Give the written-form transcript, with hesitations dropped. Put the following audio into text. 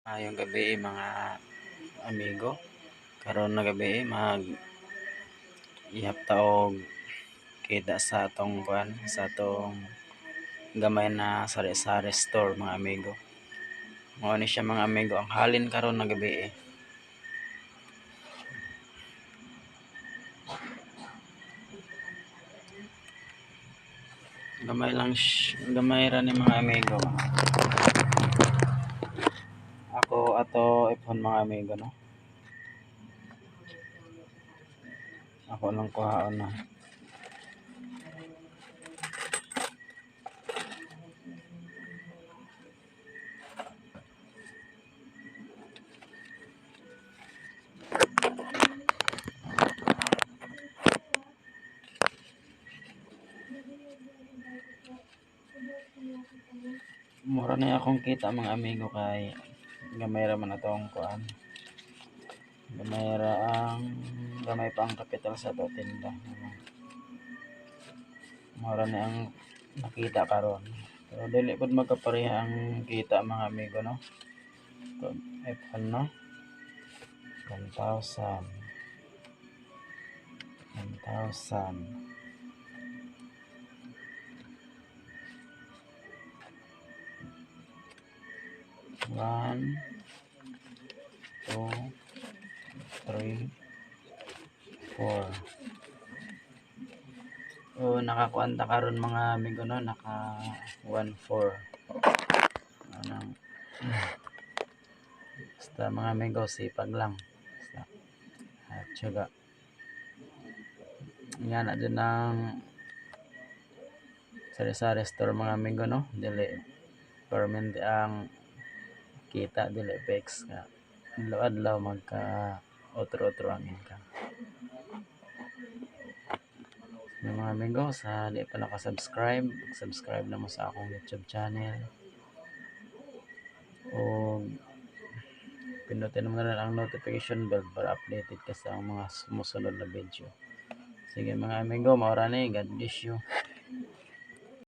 Ngayong gabi mga amigo, karon na gabi mag ihapta og kita sa atong kuan, sa atong gamay na sari-sari store mga amigo. Mao ni siya mga amigo ang halin karon na gabi. Gamay lang gamay ra ni mga amigo. Ako ato ipon mga amigo no. Ako lang kuhaon na. Mura na akong kita mga amigo kay gamay ra man atong kuan. Gamay ra ang gamay pa ang kapital sa ato tinda. Mura na ang nakita karon. Pero dili pud magkapareha ang kita mga amigo no. Ito, iPhone no. 1,000. 1,000. 1, 2, 3, 4. O nakakuanta karon mga amigo no, naka 1,4. Anong basta mga amigo sipag lang. Basta at syaga. Yan na dyan ng sari-sari store mga amigo no, dili permanent ang kita, dili fix nga adlaw-adlaw magka otro-otro ang income. Yung mga amigo sa di pa naka-subscribe, subscribe na mo sa akong YouTube channel. O pindutin mo na lang ang notification bell para updated ka sa mga sumusunod na video. Sige mga amigo, maura ni, God bless you.